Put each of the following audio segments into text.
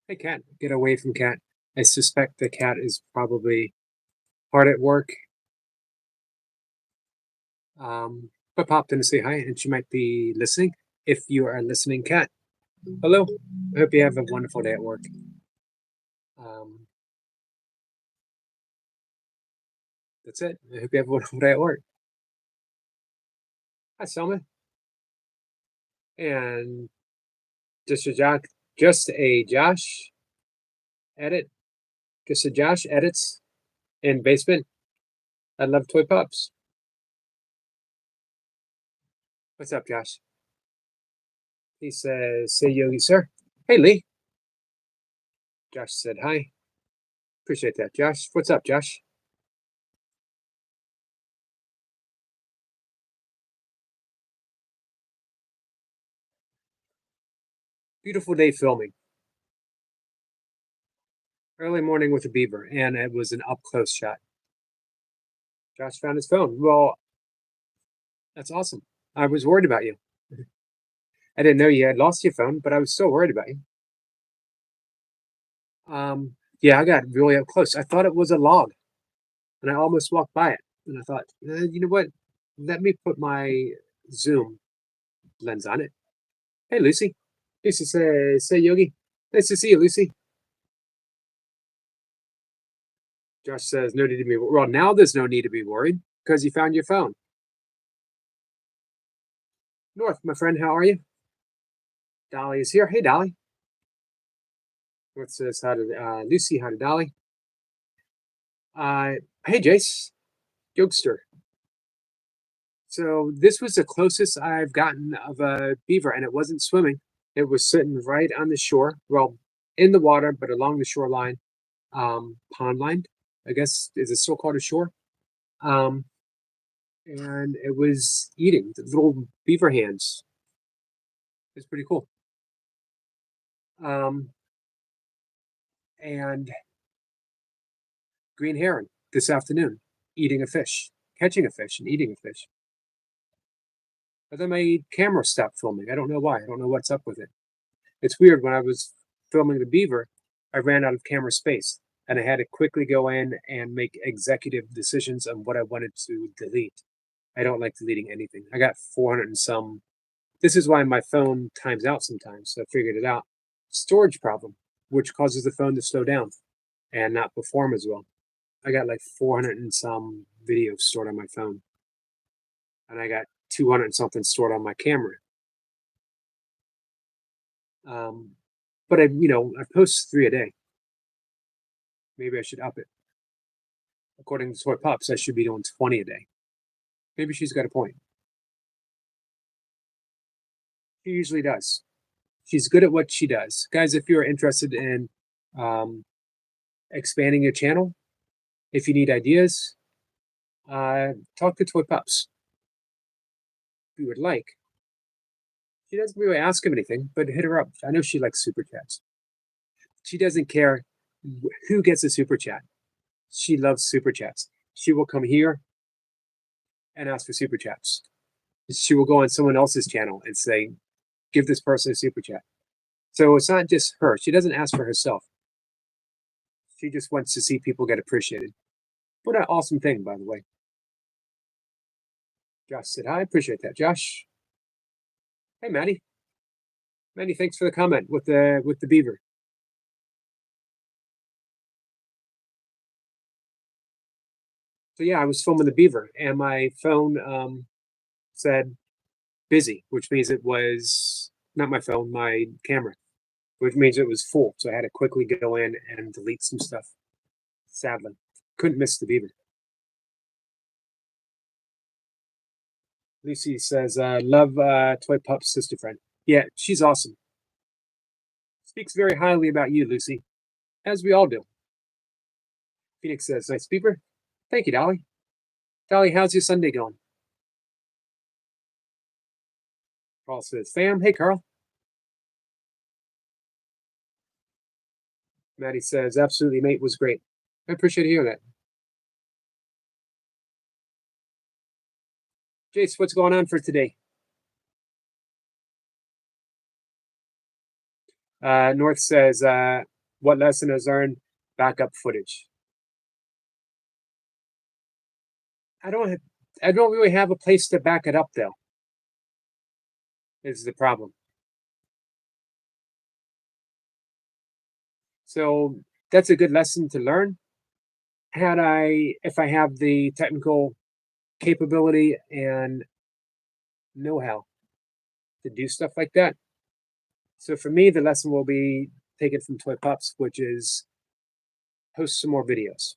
Hey, cat, get away from cat. I suspect the cat is probably hard at work, but popped in to say hi, and she might be listening. If you are listening, cat, hello. I hope you have a wonderful day at work. Um, that's it. I hope you have a wonderful day at work. Hi, Selma. And just a Josh edit, just a Josh edits in basement. I love toy pups. What's up, Josh? He says, "Say Yogi, sir." Hey, Lee. Josh said hi. Appreciate that, Josh. What's up, Josh? Beautiful day filming. Early morning with a beaver, and it was an up close shot. Josh found his phone. Well, that's awesome. I was worried about you. I didn't know you had lost your phone, but I was still worried about you. Yeah, I got really up close. I thought it was a log, and I almost walked by it. And I thought, you know what? Let me put my zoom lens on it. Hey, Lucy. Lucy says, "Say, Yogi. Nice to see you, Lucy." Josh says, "No need to be." Well, now there's no need to be worried because you found your phone. North, my friend, how are you? Dolly is here. Hey, Dolly. North says, "How to Lucy? How to Dolly?" Hey, Jace, Jokester. So this was the closest I've gotten of a beaver, and it wasn't swimming. It was sitting right on the shore, well, in the water, but along the shoreline, pond line, I guess, is it still called a shore? Um, and it was eating the little beaver hands. It's pretty cool. Um, and green heron this afternoon, eating a fish, catching a fish, and eating a fish. But then my camera stopped filming. I don't know why. I don't know what's up with it. It's weird. When I was filming the beaver, I ran out of camera space and I had to quickly go in and make executive decisions on what I wanted to delete. I don't like deleting anything. I got 400 and some. This is why my phone times out sometimes. So I figured it out. Storage problem, which causes the phone to slow down and not perform as well. I got like 400 and some videos stored on my phone, and I got 200 and something stored on my camera. Um, but I post 3 a day. Maybe I should up it. According to Toy Pups, I should be doing 20 a day. Maybe she's got a point. She usually does. She's good at what she does. Guys, if you're interested in um, expanding your channel, if you need ideas, talk to Toy Pups. If you would like. She doesn't really ask him anything, but hit her up. I know she likes super chats. She doesn't care who gets a super chat. She loves super chats. She will come here and ask for super chats. She will go on someone else's channel and say, give this person a super chat. So it's not just her. She doesn't ask for herself. She just wants to see people get appreciated. What an awesome thing, by the way. Josh said, "I appreciate that, Josh." Hey, Maddie. Maddie, thanks for the comment with the beaver. So yeah, I was filming the beaver, and my phone said busy, which means it was not my phone, my camera, which means it was full. So I had to quickly go in and delete some stuff. Sadly, couldn't miss the beaver. Lucy says, "Love Toy Pup's sister friend." Yeah, she's awesome. Speaks very highly about you, Lucy, as we all do. Phoenix says, "Nice beaver." Thank you, Dolly. Dolly, how's your Sunday going? Carl says, "Fam." Hey, Carl. Maddie says, "Absolutely, mate, was great." I appreciate hearing that. Jace, what's going on for today? North says, What lesson is learned? Backup footage. I don't. I don't really have a place to back it up, though. Is the problem. So that's a good lesson to learn. If I have the technical capability and know-how to do stuff like that. So for me, the lesson will be taken from Toy Pups, which is post some more videos.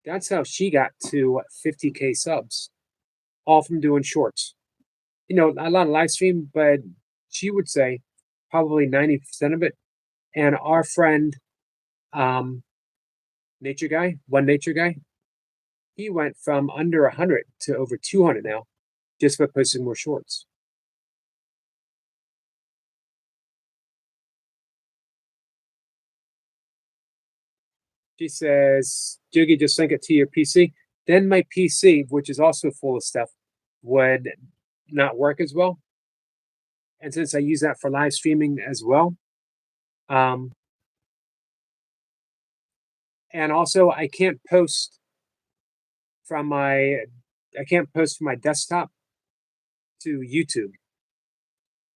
That's how she got to 50K subs, all from doing shorts. You know, a lot of live stream, but she would say probably 90% of it. And our friend, um, Nature Guy, One Nature Guy, he went from under 100 to over 200 now just by posting more shorts. She says, Jiggy, just sync it to your PC. Then my PC, which is also full of stuff, would not work as well. And since I use that for live streaming as well, um, and also from my I can't post from my desktop to YouTube.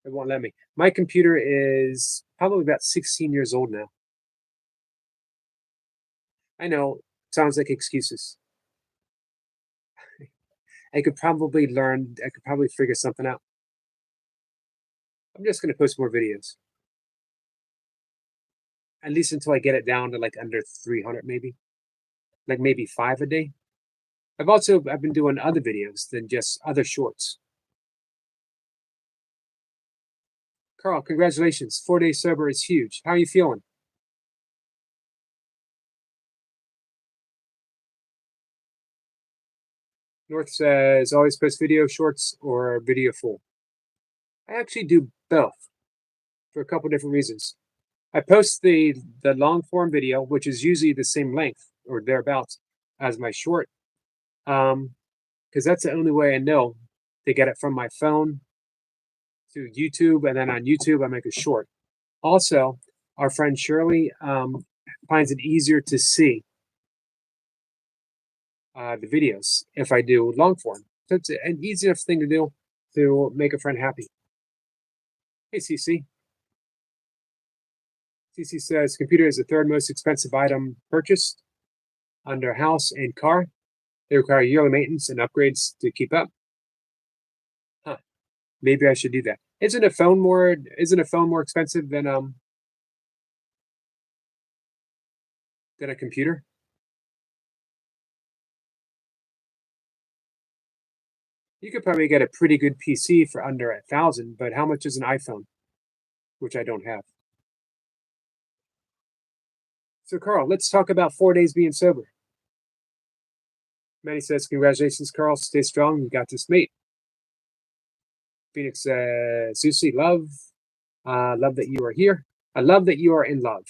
It won't let me. My computer is probably about 16 years old now. I know, sounds like excuses. I could probably figure something out. I'm just going to post more videos. At least until I get it down to like under 300, maybe. Like maybe 5 a day. I've been doing other videos than just other shorts. Carl, congratulations. 4 days sober is huge. How are you feeling? North says always post video shorts or video full. I actually do both for a couple different reasons. I post the long form video, which is usually the same length or thereabouts as my short, because that's the only way I know to get it from my phone to YouTube, and then on YouTube I make a short. Also, our friend Shirley finds it easier to see the videos if I do long form. So it's an easy enough thing to do to make a friend happy. Hey, CC. CC says computer is the third most expensive item purchased under house and car. They require yearly maintenance and upgrades to keep up. Huh. Maybe I should do that. Isn't a phone more expensive than a computer? You could probably get a pretty good PC for under 1,000, but how much is an iPhone? Which I don't have. So Carl, let's talk about 4 days being sober. Manny says, congratulations, Carl. Stay strong. You got this, mate. Phoenix says, Zusi, love. Love that you are here. I love that you are in love.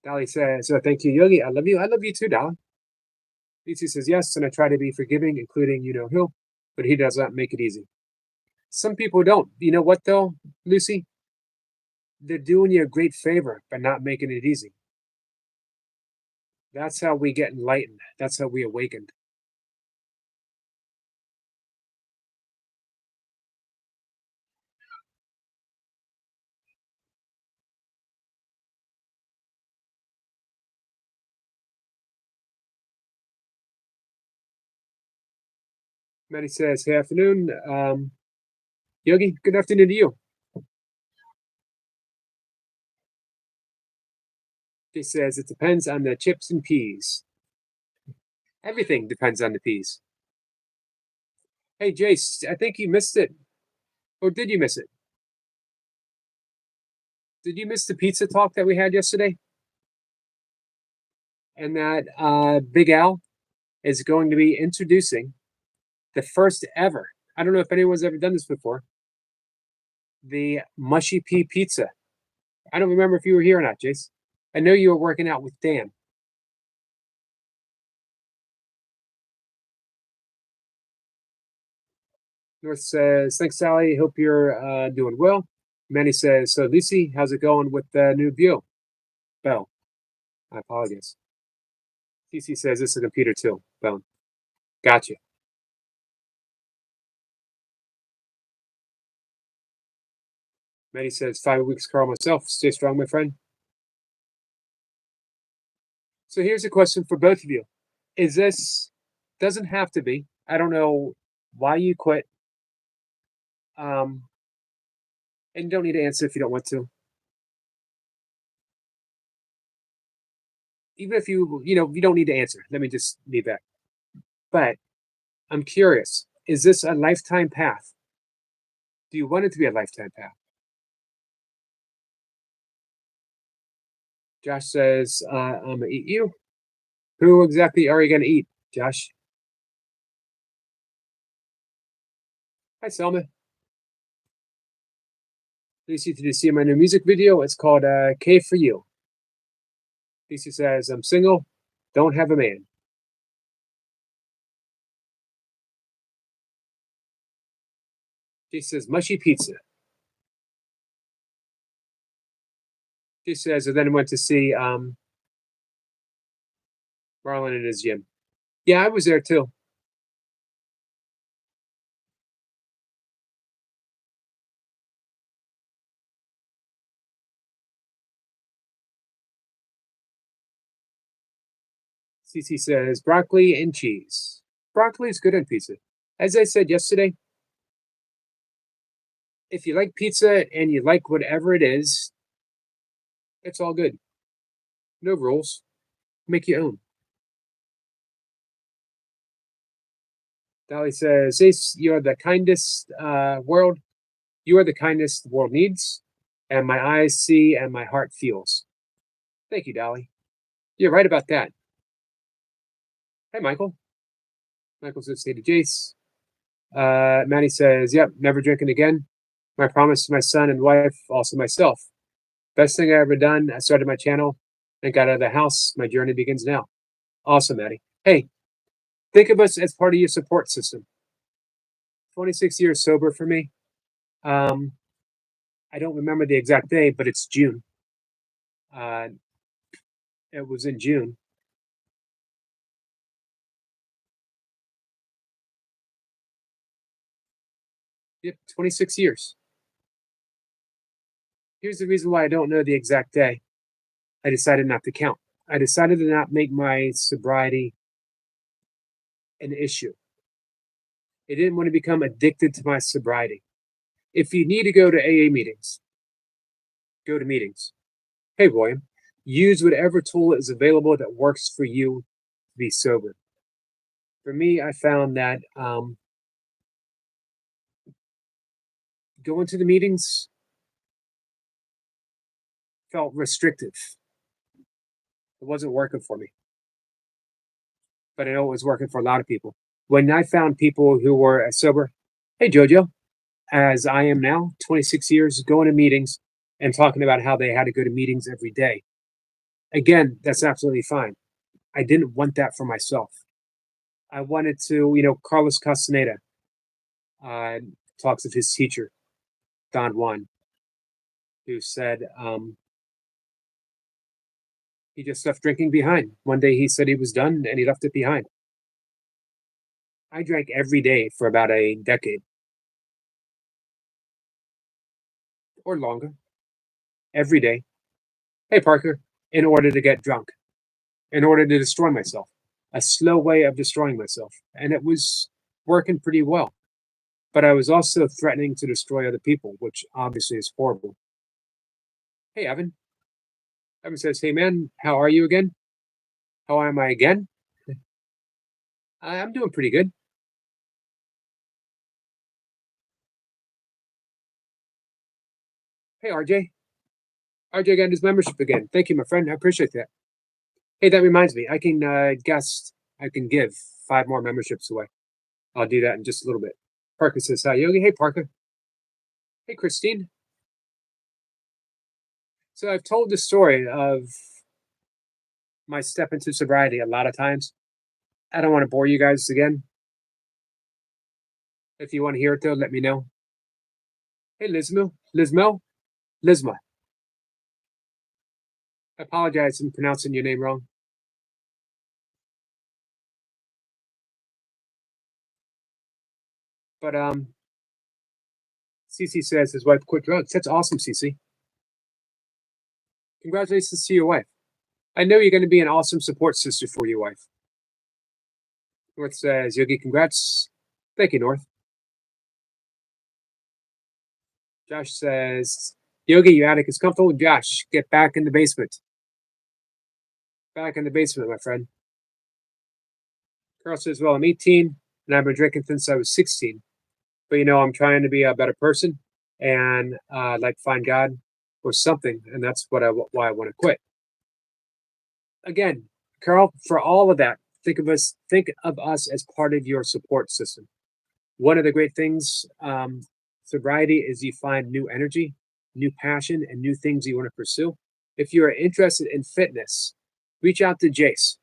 Dolly says, thank you, Yogi. I love you. I love you too, Dolly. Lucy says, yes, and I try to be forgiving, including you know who, but he does not make it easy. Some people don't. You know what, though, Lucy? They're doing you a great favor by not making it easy. That's how we get enlightened. That's how we awakened. Manny says, hey, afternoon. Yogi, good afternoon to you. She says, it depends on the chips and peas. Everything depends on the peas. Hey, Jace, I think you missed it. Or did you miss it? Did you miss the pizza talk that we had yesterday? And that Big Al is going to be introducing the first ever. I don't know if anyone's ever done this before. The mushy pea pizza. I don't remember if you were here or not, Jace. I know you were working out with Dan. North says, thanks, Sally. Hope you're doing well. Manny says, so Lucy, how's it going with the new view? Bell, I apologize. TC says, this is a computer too. Bone. Gotcha. Manny says, 5 weeks, Carl, myself. Stay strong, my friend. So here's a question for both of you. Is this, doesn't have to be, I don't know why you quit. And you don't need to answer if you don't want to. Even if you don't need to answer. Let me just leave that. But I'm curious, is this a lifetime path? Do you want it to be a lifetime path? Josh says, I'm gonna eat you. Who exactly are you gonna eat, Josh? Hi, Selma. Lucy, did you see my new music video? It's called K for You. Lucy says, I'm single, don't have a man. She says, mushy pizza. She says, and then went to see Marlon in his gym. Yeah, I was there too. CC says, broccoli and cheese. Broccoli is good on pizza. As I said yesterday, if you like pizza and you like whatever it is, it's all good. No rules. Make your own. Dolly says, Ace, you're the kindest world. You are the kindest the world needs, and my eyes see and my heart feels. Thank you, Dolly. You're right about that. Hey, Michael. Michael says, hey to Jace. Maddie says, yep, never drinking again. My promise to my son and wife, also myself. Best thing I ever done. I started my channel and got out of the house. My journey begins now. Awesome, Maddie. Hey, think of us as part of your support system. 26 years sober for me. I don't remember the exact day, but it's June. It was in June. Yep, 26 years. Here's the reason why I don't know the exact day. I decided not to count. I decided to not make my sobriety an issue. I didn't want to become addicted to my sobriety. If you need to go to AA meetings, go to meetings. Hey, William, use whatever tool is available that works for you to be sober. For me, I found that going to the meetings felt restrictive. It wasn't working for me, but I know it was working for a lot of people. When I found people who were sober, hey, Jojo, as I am now, 26 years, going to meetings and talking about how they had to go to meetings every day. Again, that's absolutely fine. I didn't want that for myself. I wanted to, Carlos Castaneda uh, talks of his teacher, Don Juan, who said he just left drinking behind. One day he said he was done and he left it behind. I drank every day for about a decade or longer, every day. Hey, Parker, in order to get drunk, in order to destroy myself, a slow way of destroying myself. And it was working pretty well. But I was also threatening to destroy other people, which obviously is horrible. Hey, Evan. Evan says, hey, man, how are you again? How am I again? I'm doing pretty good. Hey, RJ. RJ got his membership again. Thank you, my friend. I appreciate that. Hey, that reminds me. I can give 5 more memberships away. I'll do that in just a little bit. Parker says, hi, Yogi. Hey, Parker. Hey, Christine. So I've told the story of my step into sobriety a lot of times. I don't want to bore you guys again. If you want to hear it though, let me know. Hey, Lizma. I apologize for pronouncing your name wrong. But Cece says his wife quit drugs. That's awesome, Cece. Congratulations to your wife. I know you're going to be an awesome support sister for your wife. North says, Yogi, congrats. Thank you, North. Josh says, Yogi, your attic is comfortable. Josh, get back in the basement. Back in the basement, my friend. Carl says, well, I'm 18 and I've been drinking since I was 16. But I'm trying to be a better person and like find God or something. And that's why I want to quit. Again, Carl, for all of that, think of us as part of your support system. One of the great things, sobriety, is you find new energy, new passion, and new things you want to pursue. If you are interested in fitness, reach out to Jace.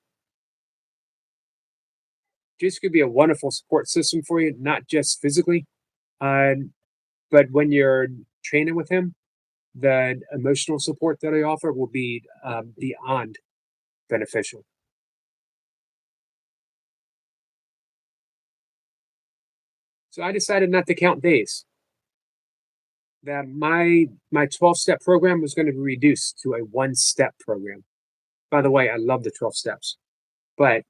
Jace could be a wonderful support system for you, not just physically, but when you're training with him, the emotional support that I offer will be beyond beneficial. So I decided not to count days. That my 12-step program was going to be reduced to a one-step program. By the way, I love the 12 steps, but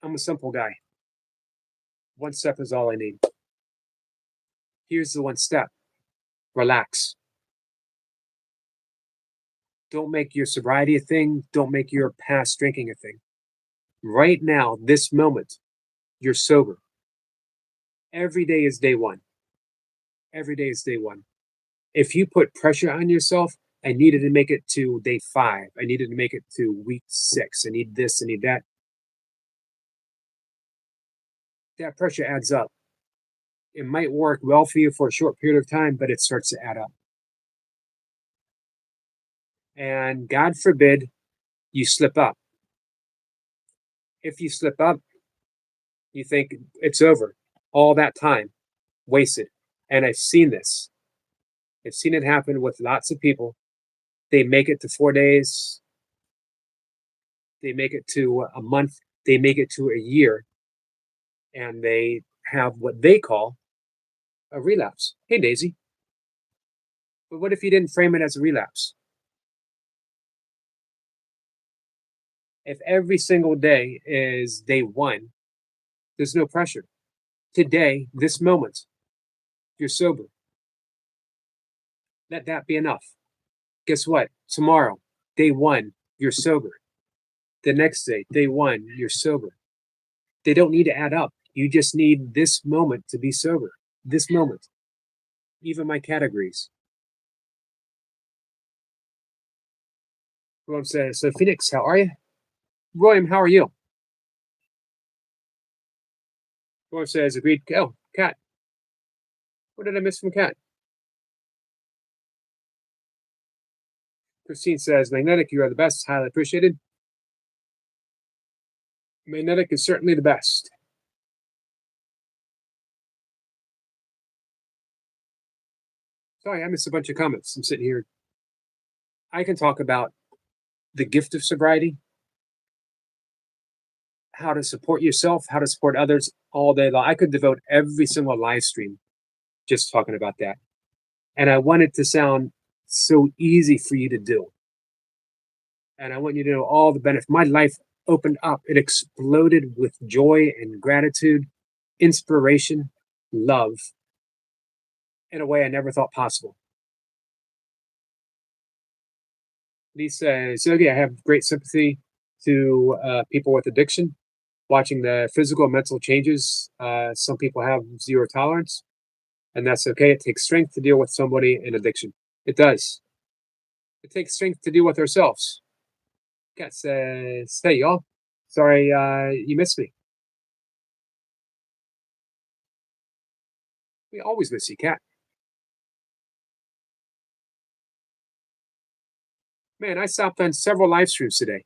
I'm a simple guy. One step is all I need. Here's the one step. Relax. Don't make your sobriety a thing. Don't make your past drinking a thing. Right now, this moment, you're sober. Every day is day one. Every day is day one. If you put pressure on yourself, I needed to make it to day 5. I needed to make it to week 6. I need this, I need that. That pressure adds up. It might work well for you for a short period of time, but it starts to add up. And God forbid you slip up. If you slip up, you think it's over. All that time wasted. And I've seen this. I've seen it happen with lots of people. They make it to 4 days, they make it to a month, they make it to a year, and they have what they call a relapse. Hey, Daisy. But what if you didn't frame it as a relapse? If every single day is day 1, there's no pressure. Today, this moment, you're sober. Let that be enough. Guess what? Tomorrow, day 1, you're sober. The next day, day 1, you're sober. They don't need to add up. You just need this moment to be sober. This moment. Even my categories. William says, so Phoenix, how are you? William, how are you? William says, agreed. Oh, Cat. What did I miss from Cat? Christine says, Magnetic, you are the best. Highly appreciated. Magnetic is certainly the best. Sorry, I missed a bunch of comments. I'm sitting here. I can talk about the gift of sobriety, how to support yourself, how to support others all day long. I could devote every single live stream just talking about that. And I want it to sound so easy for you to do. And I want you to know all the benefits. My life opened up, it exploded with joy and gratitude, inspiration, love in a way I never thought possible. Lisa Zogi, I have great sympathy to people with addiction. Watching the physical and mental changes, some people have zero tolerance, and that's okay. It takes strength to deal with somebody in addiction. It does. It takes strength to deal with ourselves. Cat says, hey, y'all. Sorry you missed me. We always miss you, Cat. Man, I stopped on several live streams today,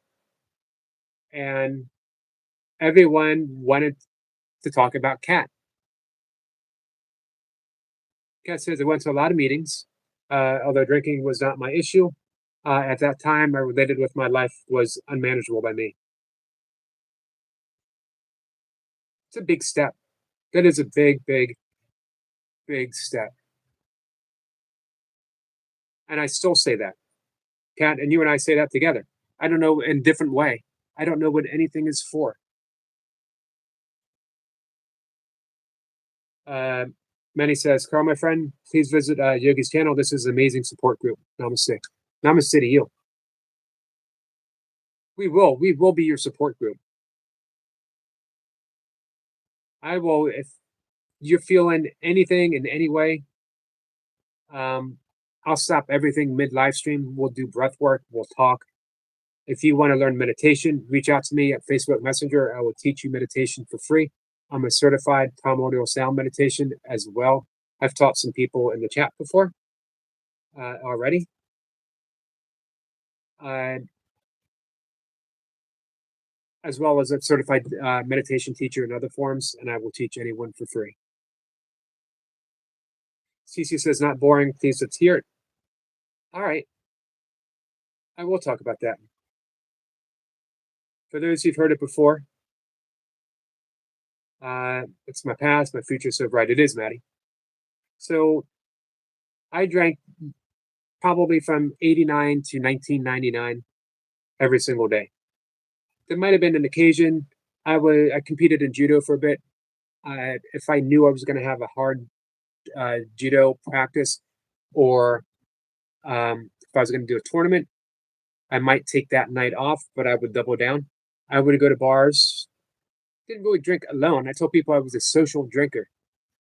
and everyone wanted to talk about Cat. Kat says I went to a lot of meetings, although drinking was not my issue. At that time, I related with my life was unmanageable by me. It's a big step. That is a big, big, big step. And I still say that, Kat, and you and I say that together. I don't know in different way. I don't know what anything is for. Uh, Manny says, Carl, my friend, please visit Yogi's channel. This is an amazing support group. Namaste. Namaste to you. We will. We will be your support group. I will, if you're feeling anything in any way, um, I'll stop everything mid live stream. We'll do breath work. We'll talk. If you want to learn meditation, reach out to me at Facebook Messenger. I will teach you meditation for free. I'm a certified primordial sound meditation as well. I've taught some people in the chat before already. As well as a certified meditation teacher in other forms, and I will teach anyone for free. Cece says, not boring. Please, let's hear it. All right. I will talk about that. For those who've heard it before, it's my past, my future, so right. It is, Maddie. So I drank probably from 89 to 1999 every single day. There might have been an occasion. I competed in judo for a bit. If I knew I was going to have a hard judo practice, or if I was going to do a tournament, I might take that night off, but I would double down. I would go to bars. Didn't really drink alone. I told people I was a social drinker.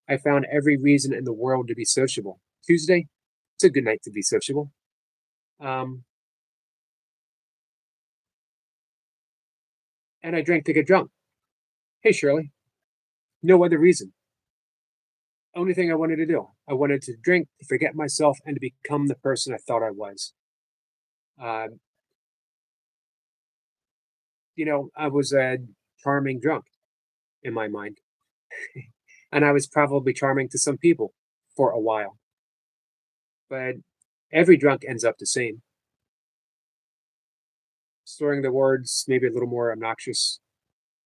I found every reason in the world to be sociable. Tuesday, it's a good night to be sociable. And I drank to get drunk. Hey, Shirley. No other reason. Only thing I wanted to do. I wanted to drink, to forget myself, and to become the person I thought I was. Uh, I was a charming drunk in my mind. And I was probably charming to some people for a while. But every drunk ends up the same. Slurring the words, maybe a little more obnoxious.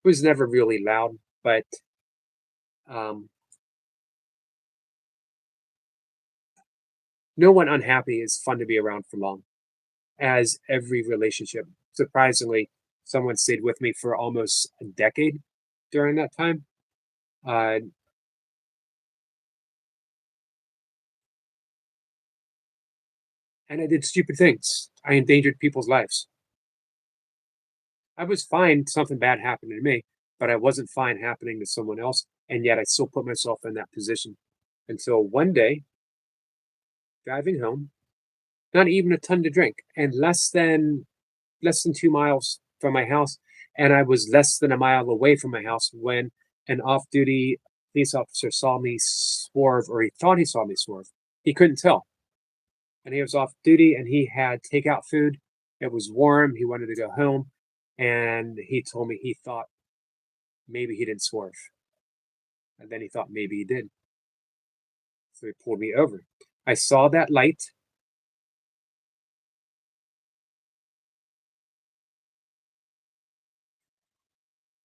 It was never really loud, but um, no one unhappy is fun to be around for long, as every relationship. Surprisingly, someone stayed with me for almost a decade during that time. Uh, and I did stupid things. I endangered people's lives. I was fine something bad happened to me, but I wasn't fine happening to someone else. And yet I still put myself in that position until one day, driving home, not even a ton to drink, and less than 2 miles from my house, and I was less than a mile away from my house when an off-duty police officer saw me swerve, or he thought he saw me swerve. He couldn't tell, and he was off duty, and he had takeout food. It was warm. He wanted to go home, and he told me he thought maybe he didn't swerve, and then he thought maybe he did. So he pulled me over. I saw that light.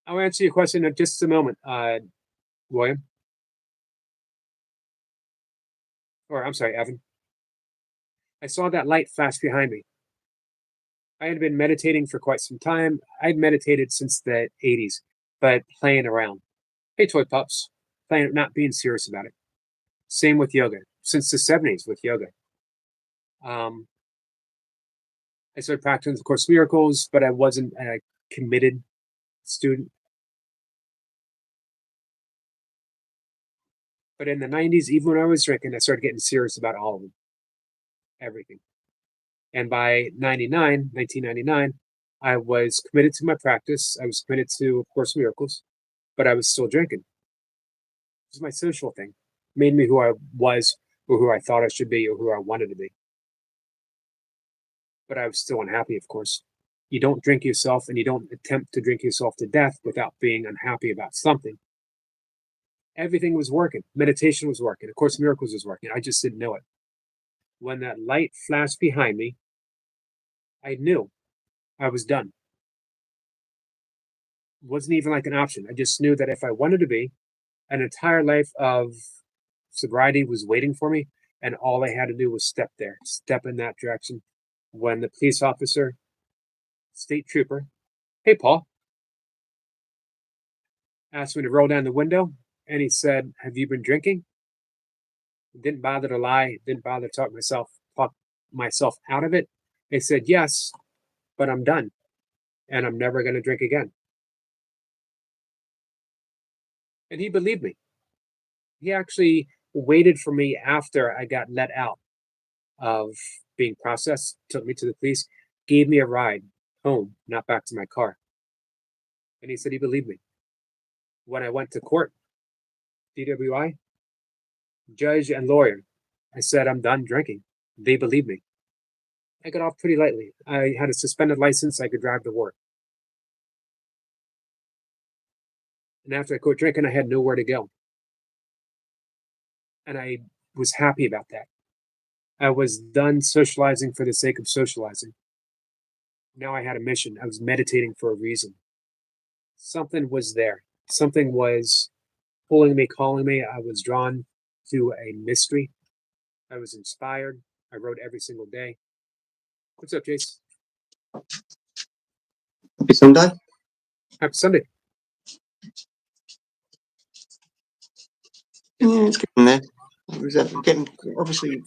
I'll answer your question in just a moment, William. Or I'm sorry, Evan. I saw that light flash behind me. I had been meditating for quite some time. I'd meditated since the 80s, but playing around. Hey, toy pups, playing, not being serious about it. Same with yoga, since the 70s with yoga. Um, I started practicing the Course in Miracles, but I wasn't a committed student. But in the 90s, even when I was drinking, I started getting serious about all of them, everything. And by 1999, I was committed to my practice. I was committed to Course in Miracles, but I was still drinking. It was my social thing. It made me who I was, or who I thought I should be, or who I wanted to be. But I was still unhappy, of course. You don't drink yourself, and you don't attempt to drink yourself to death without being unhappy about something. Everything was working. Meditation was working. A Course in Miracles was working. I just didn't know it. When that light flashed behind me, I knew I was done. It wasn't even like an option. I just knew that if I wanted to be, an entire life of sobriety was waiting for me, and all I had to do was step there, step in that direction. When the police officer, state trooper, hey Paul, asked me to roll down the window, and he said, "Have you been drinking?" Didn't bother to lie, didn't bother to talk myself out of it. I said, "Yes, but I'm done, and I'm never going to drink again." And he believed me. He actually waited for me after I got let out of being processed, took me to the police, gave me a ride home, not back to my car. And he said he believed me. When I went to court, DWI, judge and lawyer, I said, "I'm done drinking." They believed me. I got off pretty lightly. I had a suspended license. I could drive to work. And after I quit drinking, I had nowhere to go. And I was happy about that. I was done socializing for the sake of socializing. Now I had a mission. I was meditating for a reason. Something was there. Something was pulling me, calling me. I was drawn to a mystery. I was inspired. I wrote every single day. What's up, Jace? Happy Sunday. Happy Sunday. Yeah, it's getting there. We're getting, obviously,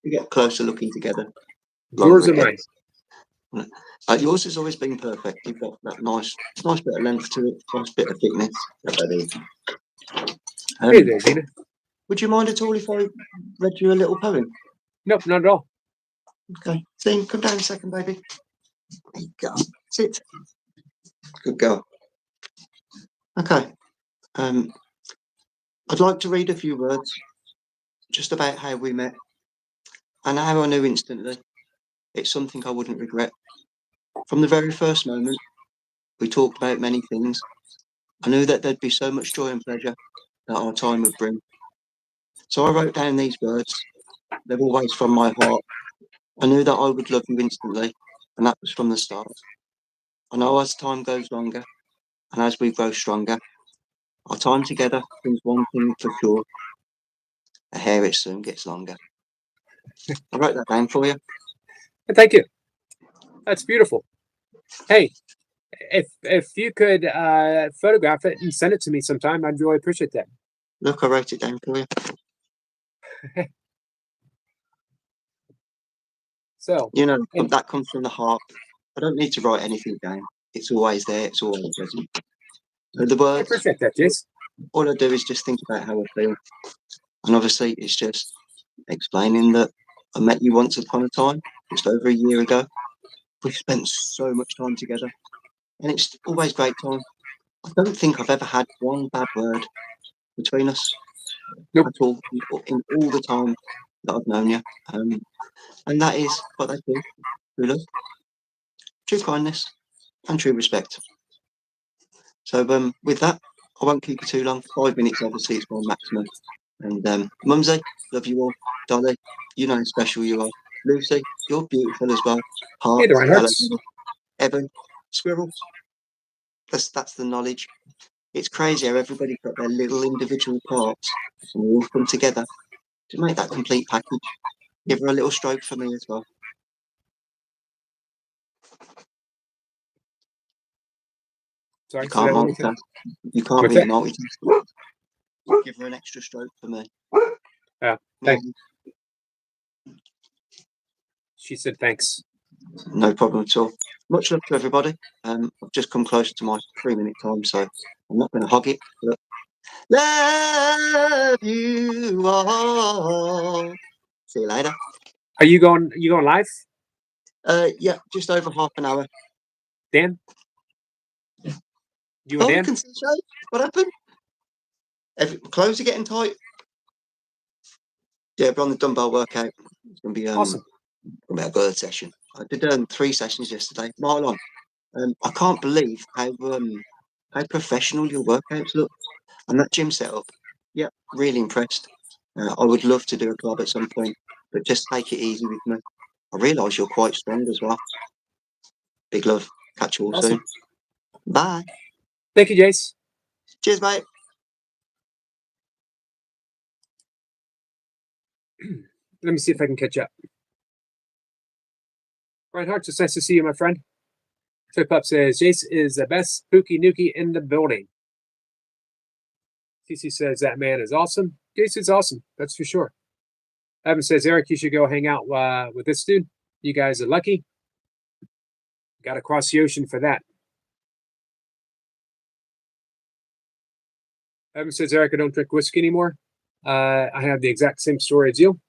we get closer looking together. Yours or mine? Yours has always been perfect. You've got that nice bit of length to it, nice bit of thickness. Hey there, Gina. Would you mind at all if I read you a little poem? Nope, not at all. Okay. Zine, come down a second, baby. There you go. Sit. Good girl. Okay. I'd like to read a few words just about how we met and how I knew instantly it's something I wouldn't regret. From the very first moment, we talked about many things. I knew that there'd be so much joy and pleasure that our time would bring. So I wrote down these words. They're always from my heart. I knew that I would love you instantly, and that was from the start. I know as time goes longer, and as we grow stronger, our time together brings one thing for sure. A hair it soon gets longer. I wrote that down for you. Thank you. That's beautiful. Hey, if you could photograph it and send it to me sometime, I'd really appreciate that. Look, I wrote it down for you. So, you know, that comes from the heart. I don't need to write anything down. It's always there. It's always present. So the words. I appreciate that, Jace. All I do is just think about how I feel, and obviously it's just explaining that I met you once upon a time, just over a year ago. We've spent so much time together, and it's always great time. I don't think I've ever had one bad word between us Nope. at all in all the time that I've known you. And that is what I do. True love, true kindness, and true respect. So with that, I won't keep you too long. 5 minutes, obviously, is my maximum. And Mumsy, love you all. Dolly, you know how special you are. Lucy, you're beautiful as well. Heart, Hey there, Reinhardt. Evan, Squirrel. That's the knowledge. It's crazy how everybody's got their little individual parts and we all come together to make that complete package. Give her a little stroke for me as well. Sorry, You can't multitask. You can't What's really that? multitask. Give her an extra stroke for me. Yeah, thanks. She said thanks. No problem at all. Much love to everybody. I've just come closer to my 3-minute time, so I'm not going to hog it. But love you all. See you later. Are you going live? Yeah, just over half an hour. Dan? You and Dan? I can see Shay. What happened? Clothes are getting tight. Yeah, we're on the dumbbell workout. It's going to be Awesome. A good session. I did 3 sessions yesterday. Mile on. I can't believe how professional your workouts look and that gym setup. Yeah, really impressed. I would love to do a club at some point, but just take it easy with me. I realise you're quite strong as well. Big love. Catch you all soon. Awesome. Bye. Thank you, Jace. Cheers, mate. Let me see if I can catch up. Reinhardt, it's nice to see you, my friend. Toy Pup says, Jace is the best spooky nookie in the building. TC says, that man is awesome. Jace is awesome, that's for sure. Evan says, Eric, you should go hang out with this dude. You guys are lucky. Got to cross the ocean for that. Evan says, Eric, I don't drink whiskey anymore. I have the exact same story as you.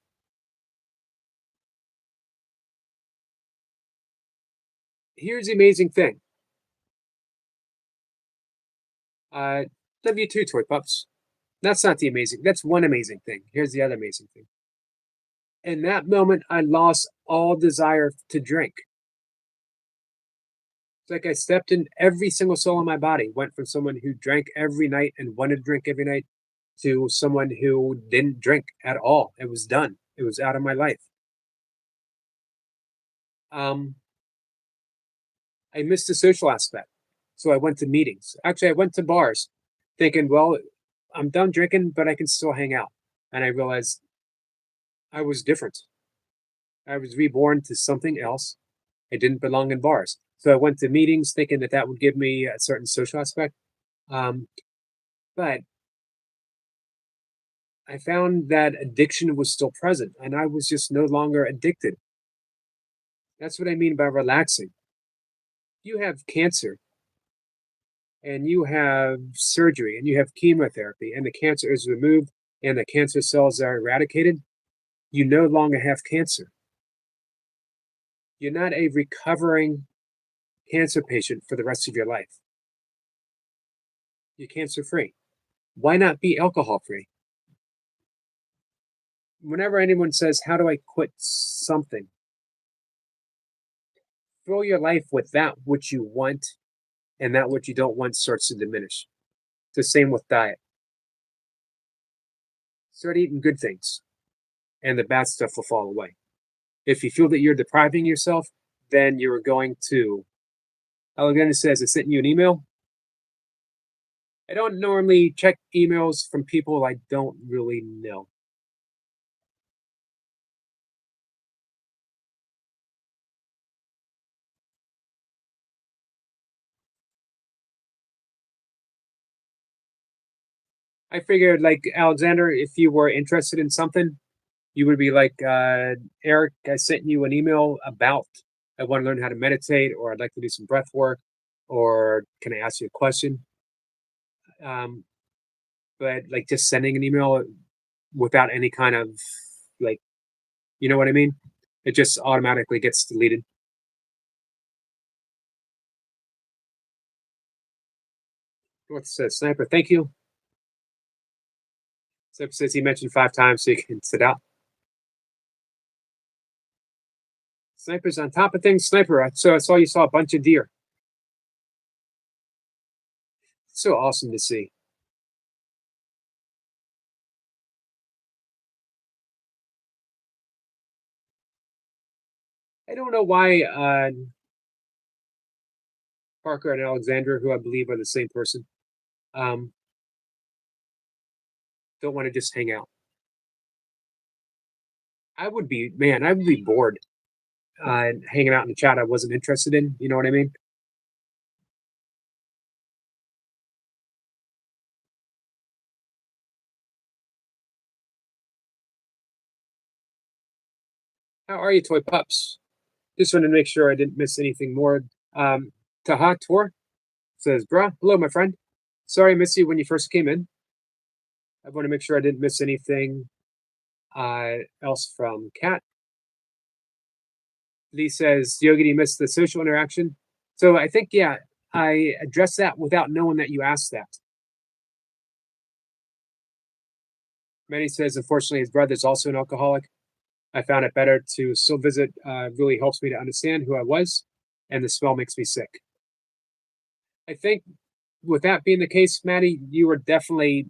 Here's the amazing thing. Love you too, Toy Pups. That's not the amazing. That's one amazing thing. Here's the other amazing thing. In that moment, I lost all desire to drink. It's like I stepped in every single cell in my body, went from someone who drank every night and wanted to drink every night to someone who didn't drink at all. It was done. It was out of my life. I missed the social aspect. So I went to meetings. Actually, I went to bars thinking, well, I'm done drinking, but I can still hang out. And I realized I was different. I was reborn to something else. I didn't belong in bars. So I went to meetings thinking that would give me a certain social aspect. But I found that addiction was still present and I was just no longer addicted. That's what I mean by relaxing. You have cancer and you have surgery and you have chemotherapy and the cancer is removed and the cancer cells are eradicated, you no longer have cancer. You're not a recovering cancer patient for the rest of your life. You're cancer free. Why not be alcohol free? Whenever anyone says, how do I quit something? Fill your life with that which you want, and that which you don't want starts to diminish. It's the same with diet. Start eating good things, and the bad stuff will fall away. If you feel that you're depriving yourself, then you're going to. Alexander says, I sent you an email. I don't normally check emails from people I don't really know. I figured, like, Alexander, if you were interested in something, you would be like, Eric, I sent you an email about I want to learn how to meditate, or I'd like to do some breath work, or can I ask you a question? But like just sending an email without any kind of like, you know what I mean? It just automatically gets deleted. What's Sniper? Thank you. Sniper says he mentioned 5 times so you can sit out. Sniper's on top of things. Sniper, so I saw you saw a bunch of deer. So awesome to see. I don't know why Parker and Alexander, who I believe are the same person, don't want to just hang out. I would be bored hanging out in the chat I wasn't interested in. You know what I mean? How are you, Toy Pups? Just wanted to make sure I didn't miss anything more. Taha Tor says, bruh, hello, my friend. Sorry I missed you when you first came in. I want to make sure I didn't miss anything else from Kat. Lee says, Yogini missed the social interaction. So I think, yeah, I addressed that without knowing that you asked that. Manny says, unfortunately, his brother's also an alcoholic. I found it better to still visit. Really helps me to understand who I was, and the smell makes me sick. I think with that being the case, Maddie, you were definitely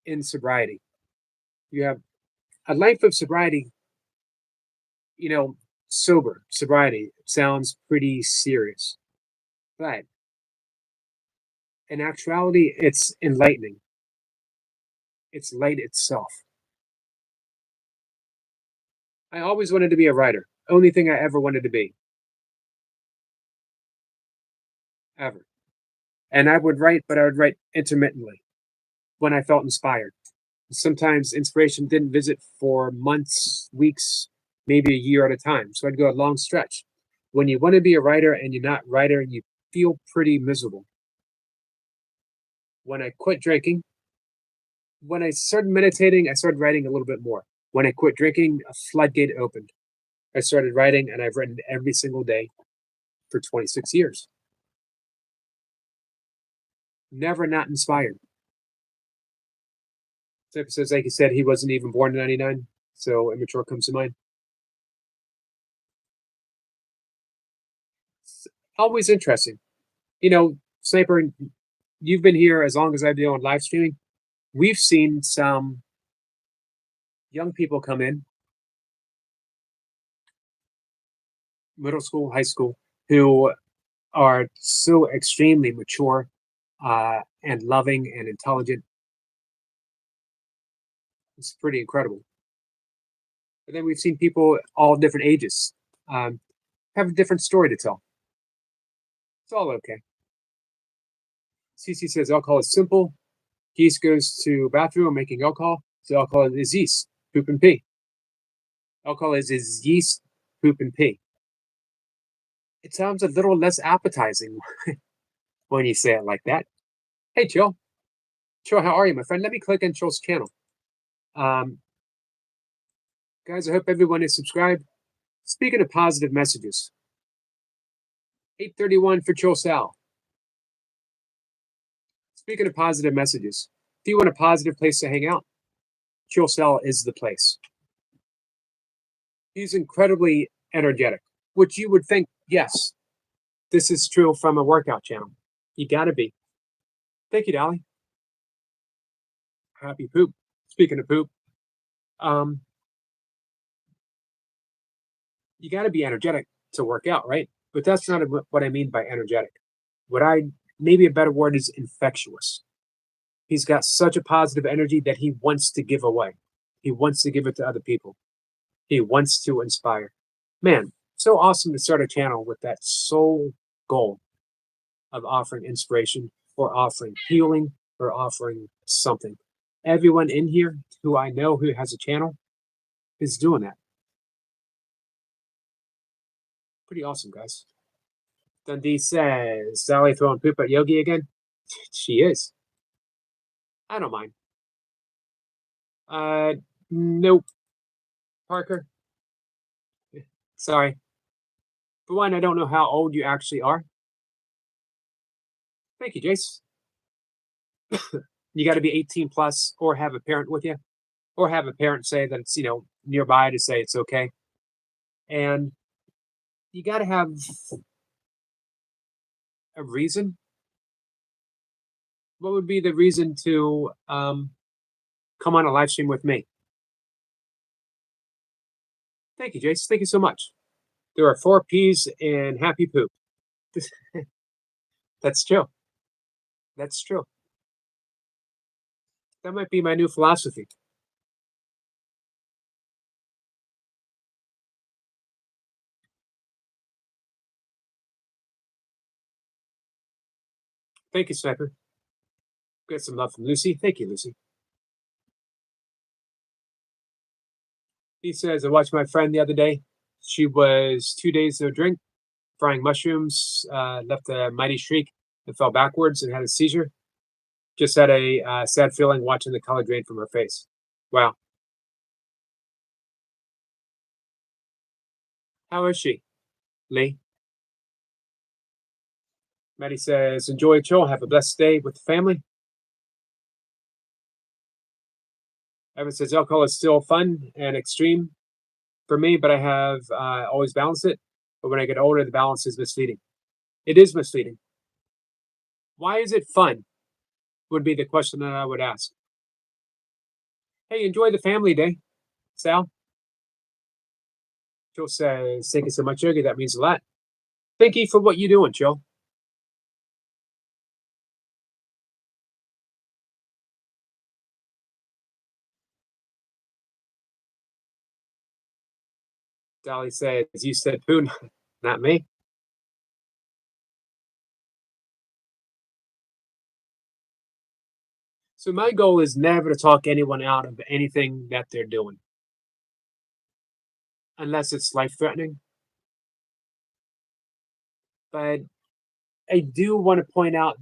in sobriety. You have a life of sobriety, you know, sobriety sounds pretty serious, but in actuality, it's enlightening. It's light itself. I always wanted to be a writer. Only thing I ever wanted to be. Ever. And I would write, but I would write intermittently when I felt inspired. Sometimes inspiration didn't visit for months, weeks, maybe a year at a time. So I'd go a long stretch. When you want to be a writer and you're not a writer, you feel pretty miserable. When I quit drinking, when I started meditating, I started writing a little bit more. When I quit drinking, a floodgate opened. I started writing, and I've written every single day for 26 years. Never not inspired. Except says, like he said, he wasn't even born in 99, so immature comes to mind. It's always interesting. You know, Sniper, you've been here as long as I've been on live streaming. We've seen some young people come in, middle school, high school, who are so extremely mature and loving and intelligent. It's pretty incredible. But then we've seen people all different ages have a different story to tell. It's all okay. CC says alcohol is simple. Geese goes to bathroom making alcohol. So alcohol is yeast, poop and pee. Alcohol is yeast, poop and pee. It sounds a little less appetizing when you say it like that. Hey, Chill. Chill, how are you, my friend? Let me click on Chill's channel. Guys, I hope everyone is subscribed. Speaking of positive messages, 831 for Chill Sal. Speaking of positive messages, if you want a positive place to hang out, Chill Sal is the place. He's incredibly energetic, which you would think, yes, this is true from a workout channel. You gotta be. Thank you, Dolly. Happy poop. Speaking of poop, you gotta be energetic to work out, right? But that's not what I mean by energetic. Maybe a better word is infectious. He's got such a positive energy that he wants to give away. He wants to give it to other people. He wants to inspire. Man, so awesome to start a channel with that sole goal of offering inspiration or offering healing or offering something. Everyone in here who I know who has a channel is doing that. Pretty awesome, guys. Dundee says, Sally throwing poop at Yogi again? She is. I don't mind. Nope. Parker. Sorry. For one, I don't know how old you actually are. Thank you, Jace. You got to be 18 plus or have a parent with you or have a parent say that it's, nearby to say it's okay. And you got to have a reason. What would be the reason to come on a live stream with me? Thank you, Jace. Thank you so much. There are 4 P's in happy poop. That's true. That's true. That might be my new philosophy. Thank you, Sniper. Get some love from Lucy. Thank you, Lucy. He says, I watched my friend the other day. She was 2 days no drink, frying mushrooms, left a mighty shriek and fell backwards and had a seizure. Just had a sad feeling watching the color drain from her face. Wow. How is she, Lee? Maddie says, enjoy Chill. Have a blessed day with the family. Evan says, alcohol is still fun and extreme for me, but I have always balanced it. But when I get older, the balance is misleading. It is misleading. Why is it fun? Would be the question that I would ask. Hey, enjoy the family day, Sal. Jill says, thank you so much, Yogi. That means a lot. Thank you for what you're doing, Jill. Dolly says, you said poo, not me. So my goal is never to talk anyone out of anything that they're doing, unless it's life threatening. But I do want to point out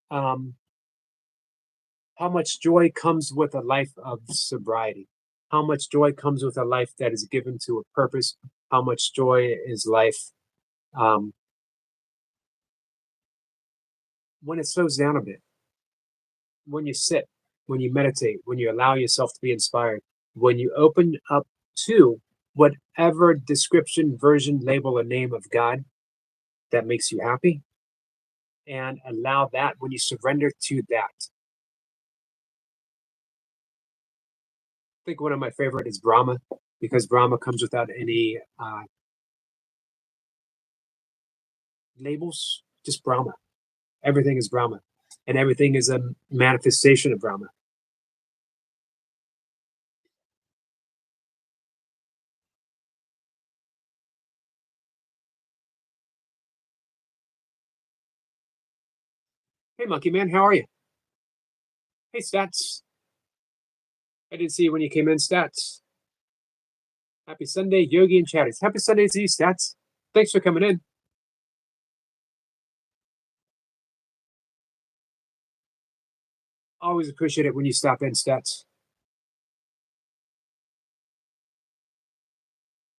um, how much joy comes with a life of sobriety, how much joy comes with a life that is given to a purpose, how much joy is life um, when it slows down a bit, when you sit, when you meditate, when you allow yourself to be inspired, when you open up to whatever description, version, label, or name of God that makes you happy, and allow that when you surrender to that. I think one of my favorite is Brahma, because Brahma comes without any labels, just Brahma. Everything is Brahma, and everything is a manifestation of Brahma. Hey, Monkey Man, how are you? Hey, Stats. I didn't see you when you came in, Stats. Happy Sunday, Yogi and Chatties. Happy Sunday to you, Stats. Thanks for coming in. Always appreciate it when you stop in, Stats.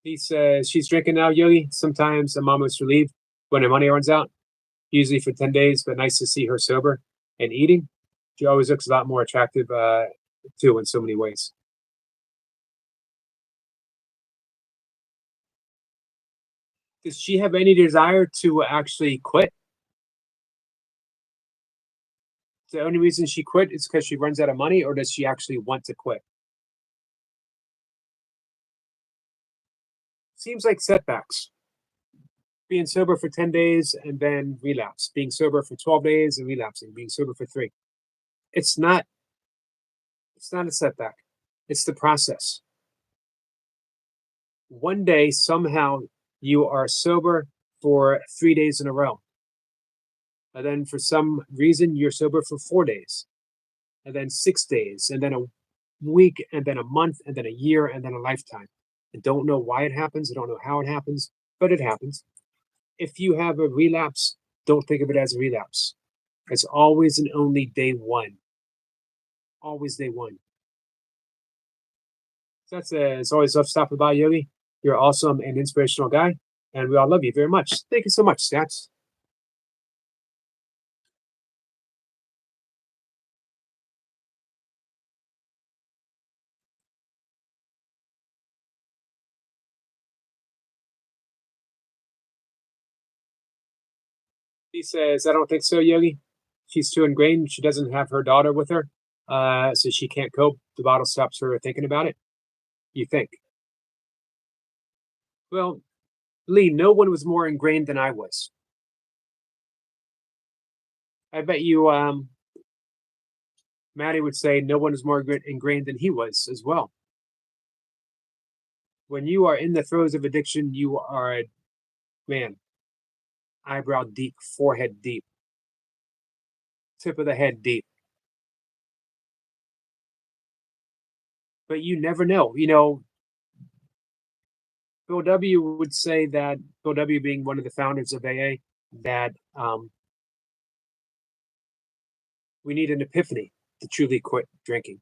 He says she's drinking now, Yogi. Sometimes I'm almost relieved when her money runs out, usually for 10 days, but nice to see her sober and eating. She always looks a lot more attractive, too, in so many ways. Does she have any desire to actually quit? The only reason she quit is because she runs out of money, or does she actually want to quit? Seems like setbacks. Being sober for 10 days and then relapse, being sober for 12 days and relapsing, being sober for 3. It's not it's not a setback. It's the process. One day somehow you are sober for 3 days in a row. And then for some reason you're sober for 4 days. And then 6 days, and then a week, and then a month, and then a year, and then a lifetime. I don't know why it happens. I don't know how it happens, but it happens. If you have a relapse, don't think of it as a relapse. It's always and only day one. Always day one. So it's always love stopping by, Yogi. You're awesome and inspirational guy, and we all love you very much. Thank you so much, Stats. He says, I don't think so, Yogi. She's too ingrained. She doesn't have her daughter with her, so she can't cope. The bottle stops her thinking about it. You think? Well, Lee, no one was more ingrained than I was. I bet you, Maddie would say no one is more ingrained than he was as well. When you are in the throes of addiction, you are, man, eyebrow deep, forehead deep, tip of the head deep. But you never know. Bill W. would say that, Bill W. being one of the founders of AA, that we need an epiphany to truly quit drinking.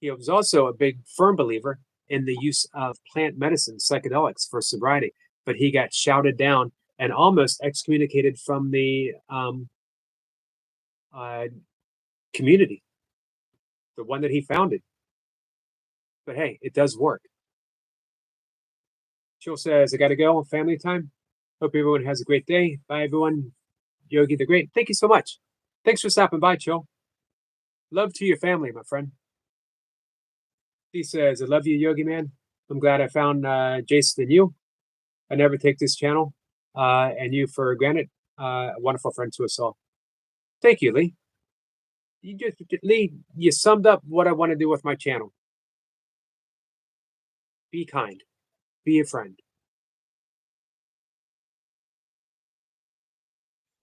He was also a big, firm believer in the use of plant medicine, psychedelics, for sobriety, but he got shouted down and almost excommunicated from the uh, community, the one that he founded. But hey, it does work. Chill says, I got to go. Family time. Hope everyone has a great day. Bye, everyone. Yogi the Great. Thank you so much. Thanks for stopping by, Chill. Love to your family, my friend. He says, I love you, Yogi Man. I'm glad I found Jason and you. I never take this channel and you for granted. A wonderful friend to us all. Thank you, Lee. Lee, you summed up what I want to do with my channel. Be kind. Be a friend.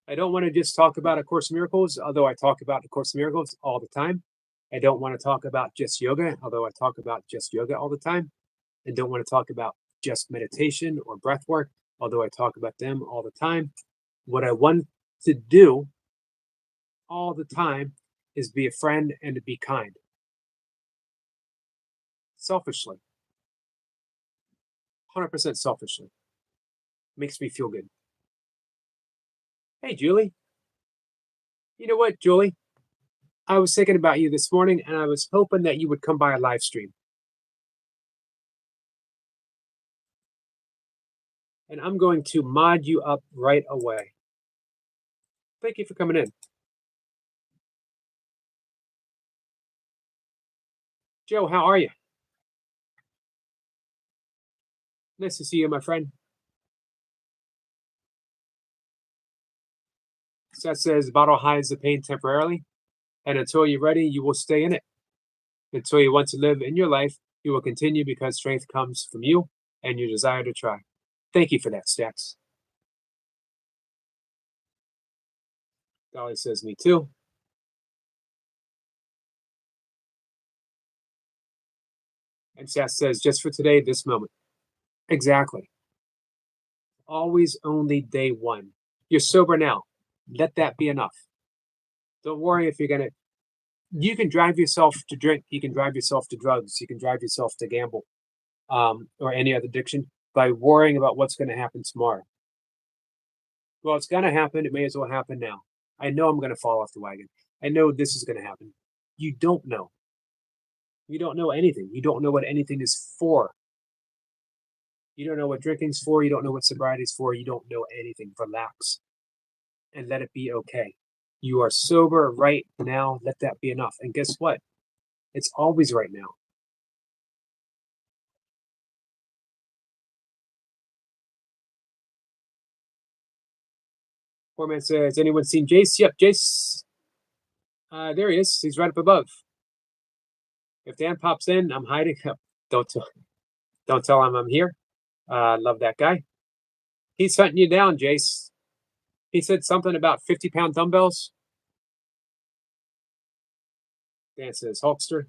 I don't want to just talk about A Course in Miracles, although I talk about A Course in Miracles all the time. I don't want to talk about just yoga, although I talk about just yoga all the time. I don't want to talk about just meditation or breath work, although I talk about them all the time. What I want to do all the time is be a friend and to be kind. Selfishly. 100% selfishly. Makes me feel good. Hey, Julie. You know what, Julie? I was thinking about you this morning and I was hoping that you would come by a live stream. And I'm going to mod you up right away. Thank you for coming in. Joe, how are you? Nice to see you, my friend. Seth says, bottle hides the pain temporarily, and until you're ready, you will stay in it. Until you want to live in your life, you will continue because strength comes from you and your desire to try. Thank you for that, Stacks. Dolly says, me too. And Seth says, just for today, this moment. Exactly. Always only day one. You're sober now. Let that be enough. Don't worry if you're going to. You can drive yourself to drink. You can drive yourself to drugs. You can drive yourself to gamble or any other addiction by worrying about what's going to happen tomorrow. Well, it's going to happen. It may as well happen now. I know I'm going to fall off the wagon. I know this is going to happen. You don't know. You don't know anything. You don't know what anything is for. You don't know what drinking's for. You don't know what sobriety's for. You don't know anything. Relax and let it be okay. You are sober right now. Let that be enough. And guess what? It's always right now. Poor man says, anyone seen Jace? Yep, Jace. There he is. He's right up above. If Dan pops in, I'm hiding. Don't tell him I'm here. Love that guy. He's hunting you down, Jace. He said something about 50-pound dumbbells. Dan says Hulkster.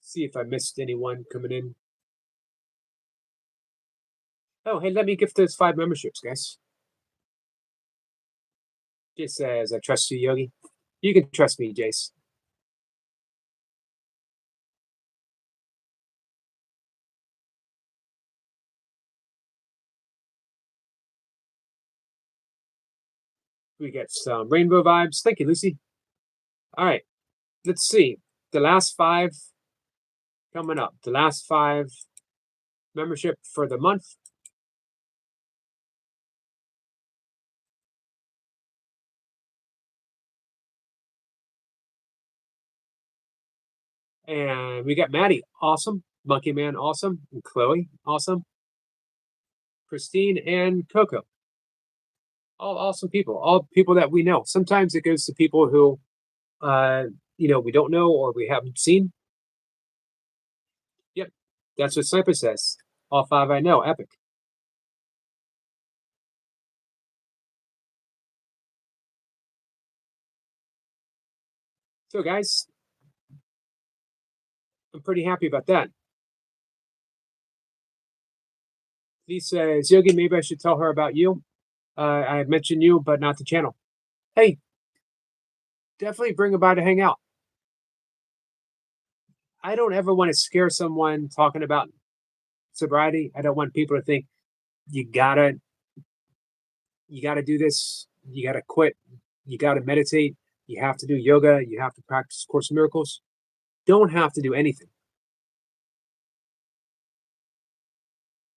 See if I missed anyone coming in. Oh, hey, let me gift those 5 memberships, guys. Jace says, I trust you, Yogi. You can trust me, Jace. We get some rainbow vibes. Thank you, Lucy. All right, let's see. The last 5 coming up. The last 5 membership for the month. And we got Maddie, awesome. Monkey Man, awesome. And Chloe, awesome. Christine and Coco. All awesome people, all people that we know. Sometimes it goes to people who, we don't know or we haven't seen. Yep, that's what Sniper says. All 5 I know, epic. So, guys, I'm pretty happy about that. He says, Yogi, maybe I should tell her about you. I mentioned you, but not the channel. Hey, definitely bring her by to hang out. I don't ever want to scare someone talking about sobriety. I don't want people to think you gotta do this, you gotta quit, you gotta meditate, you have to do yoga, you have to practice Course in Miracles. Don't have to do anything.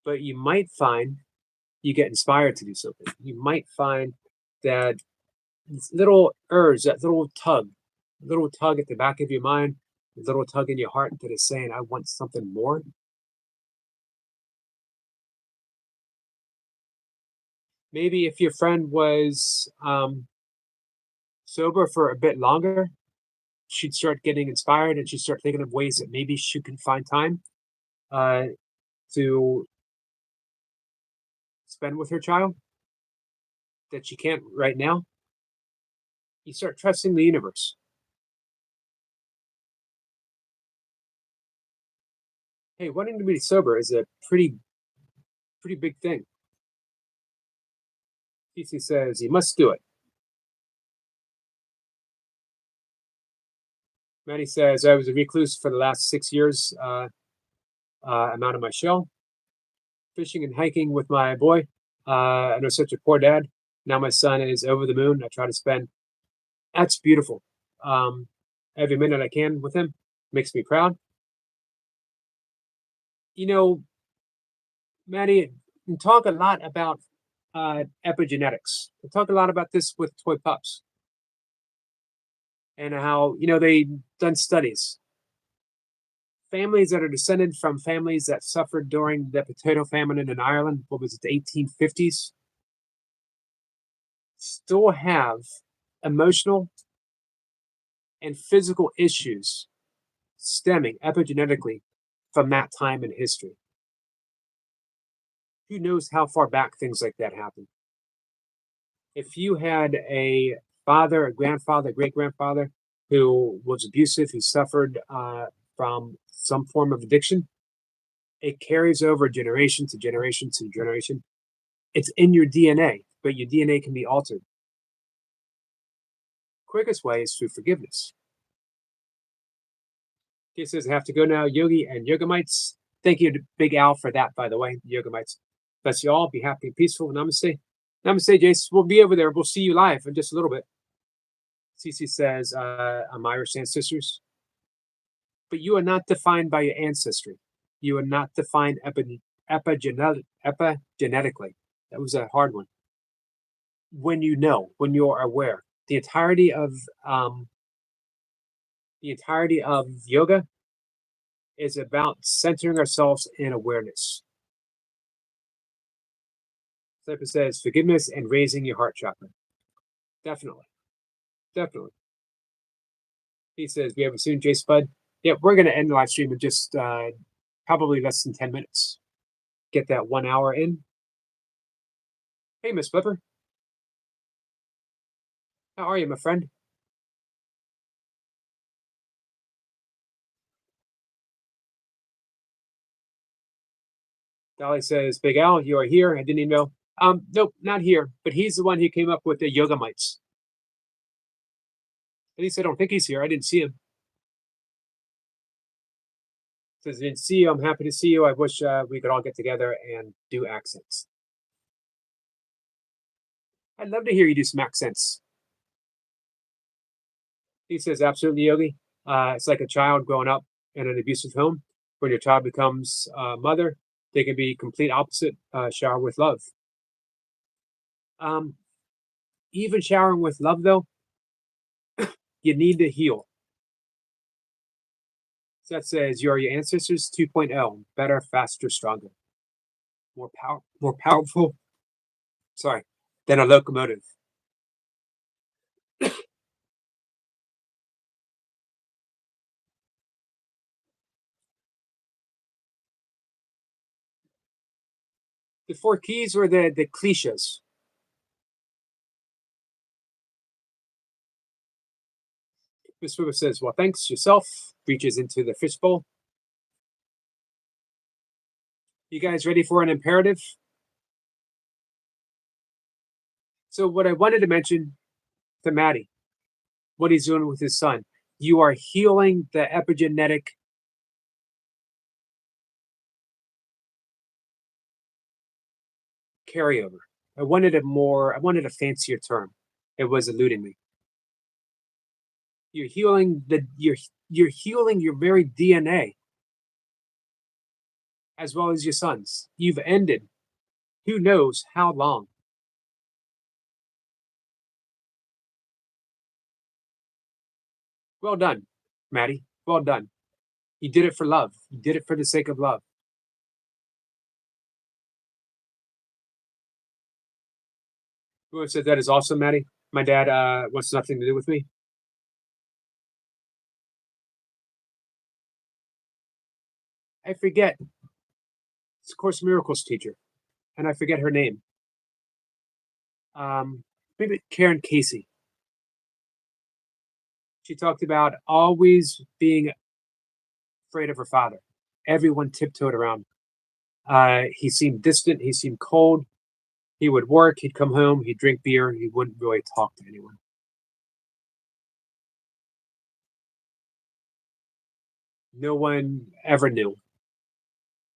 But you might find you get inspired to do something. You might find that little urge, that little tug at the back of your mind, a little tug in your heart that is saying, I want something more. Maybe if your friend was sober for a bit longer, she'd start getting inspired and she'd start thinking of ways that maybe she can find time uh, to spend with her child that she can't right now. You start trusting the universe. Hey, wanting to be sober is a pretty big thing. PC says you must do it. Maddie says I was a recluse for the last 6 years. I'm out of my shell. Fishing and hiking with my boy. I know such a poor dad. Now my son is over the moon. I try to spend. That's beautiful. Every minute I can with him makes me proud. You know, Maddie, we talk a lot about epigenetics. We talk a lot about this with toy pups and how they done studies. Families that are descended from families that suffered during the potato famine in Ireland, what was it, the 1850s, still have emotional and physical issues stemming epigenetically from that time in history. Who knows how far back things like that happen? If you had a father, a grandfather, great grandfather who was abusive, who suffered from some form of addiction, it carries over generation to generation to generation. It's in your DNA, but your DNA can be altered. Quickest way is through forgiveness. He says, I have to go now, Yogi and Yogamites. Thank you to Big Al for that, by the way, Yogamites. Bless you all. Be happy and peaceful. Namaste. Namaste, Jace. We'll be over there. We'll see you live in just a little bit. Cece says, I'm Irish ancestors. But you are not defined by your ancestry. You are not defined epigenetically. That was a hard one. When when you're aware, the entirety of yoga is about centering ourselves in awareness. Cypher says forgiveness and raising your heart chakra. Definitely. He says we have a soon, Jay Spud. Yeah, we're going to end the live stream in just probably less than 10 minutes. Get that 1 hour in. Hey, Miss Flipper. How are you, my friend? Dolly says, Big Al, you are here. I didn't even know. Nope, not here. But he's the one who came up with the Yogamites. At least I don't think he's here. I didn't see him. Says, I didn't see you. I'm happy to see you. I wish we could all get together and do accents. I'd love to hear you do some accents. He says, absolutely, Yogi. It's like a child growing up in an abusive home. When your child becomes a mother, they can be complete opposite. Shower with love. Even showering with love, though, you need to heal. So that says you are your ancestors 2.0, better, faster, stronger, more powerful. Sorry, than a locomotive. The 4 keys were the cliches. Miss River says, well, thanks yourself. Reaches into the fishbowl. You guys ready for an imperative? So what I wanted to mention to Maddie, what he's doing with his son, you are healing the epigenetic carryover. I wanted a fancier term. It was eluding me. You're healing you're healing your very DNA as well as your son's. You've ended Who knows how long? Well done, Maddie. Well done. You did it for love. You did it for the sake of love. Who said that is awesome, Maddie? My dad wants nothing to do with me. I forget. It's a Course in Miracles teacher, and I forget her name. Maybe Karen Casey. She talked about always being afraid of her father. Everyone tiptoed around. He seemed distant. He seemed cold. He would work. He'd come home. He'd drink beer. He wouldn't really talk to anyone. No one ever knew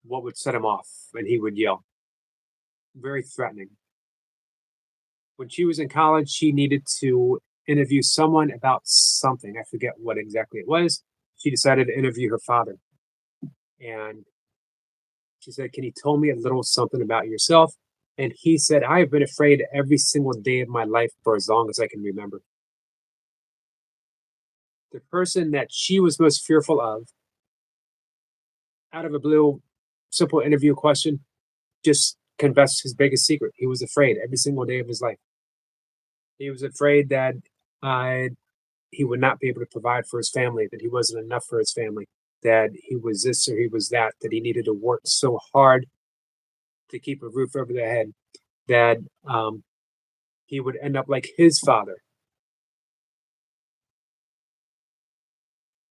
what would set him off, and he would yell. Very threatening. When she was in college, she needed to interview someone about something. I forget what exactly it was. She decided to interview her father. And she said, "Can you tell me a little something about yourself?" And he said, "I have been afraid every single day of my life for as long as I can remember." The person that she was most fearful of, out of a blue, simple interview question, just confessed his biggest secret. He was afraid every single day of his life. He was afraid that uh, he would not be able to provide for his family, that he wasn't enough for his family, that he was this or he was that, that he needed to work so hard to keep a roof over their head, that he would end up like his father.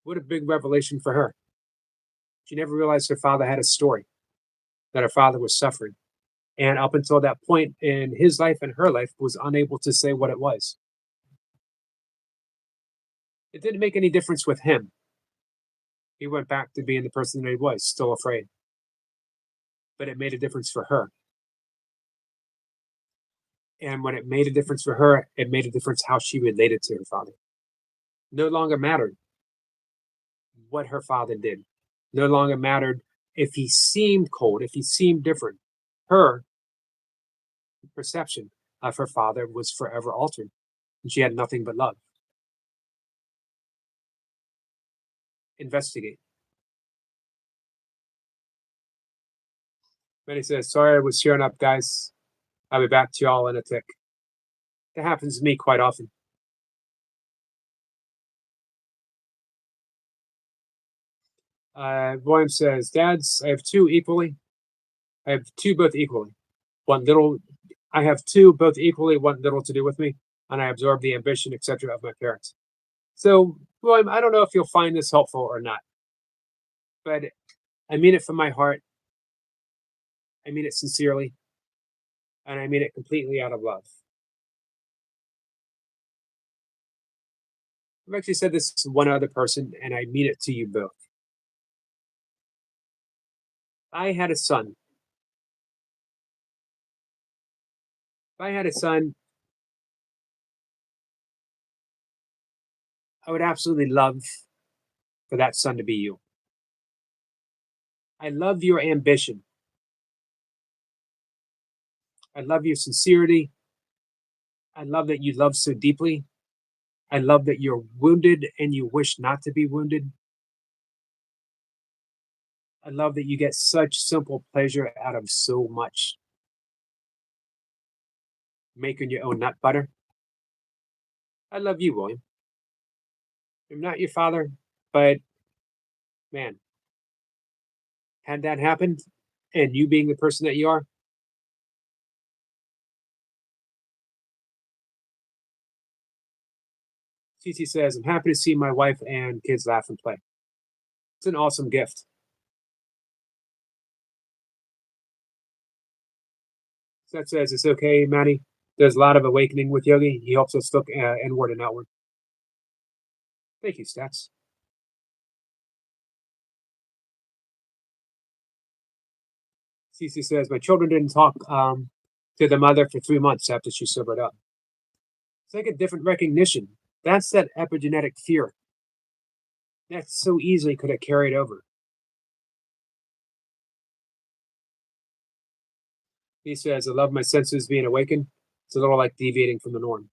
What a big revelation for her. She never realized her father had a story, that her father was suffering. And up until that point in his life and her life, was unable to say what it was. It didn't make any difference with him. He went back to being the person that he was, still afraid. But it made a difference for her. And when it made a difference for her, it made a difference how she related to her father. No longer mattered what her father did. No longer mattered if he seemed cold, if he seemed different. Her perception of her father was forever altered. And she had nothing but love. Investigate. Benny says, "Sorry I was cheering up, guys. I'll be back to y'all in a tick." That happens to me quite often. William says, "Dads, I have two equally. I have two both equally. One little. I have two both equally want little to do with me, and I absorb the ambition, etc., of my parents." So, William, I don't know if you'll find this helpful or not, but I mean it from my heart. I mean it sincerely, and I mean it completely out of love. I've actually said this to one other person, and I mean it to you both. I had a son. If I had a son, I would absolutely love for that son to be you. I love your ambition. I love your sincerity. I love that you love so deeply. I love that you're wounded and you wish not to be wounded. I love that you get such simple pleasure out of so much. Making your own nut butter. I love you, William. I'm not your father, but man, had that happened and you being the person that you are, CC says, "I'm happy to see my wife and kids laugh and play." It's an awesome gift. That says, "It's okay, Maddie. There's a lot of awakening with Yogi. He helps us look inward and outward." Thank you, Stats. CC says, "My children didn't talk to their mother for 3 months after she sobered up." It's like a different recognition. That's that epigenetic fear. That so easily could have carried over. He says, I love my senses being awakened. It's a little like deviating from the norm.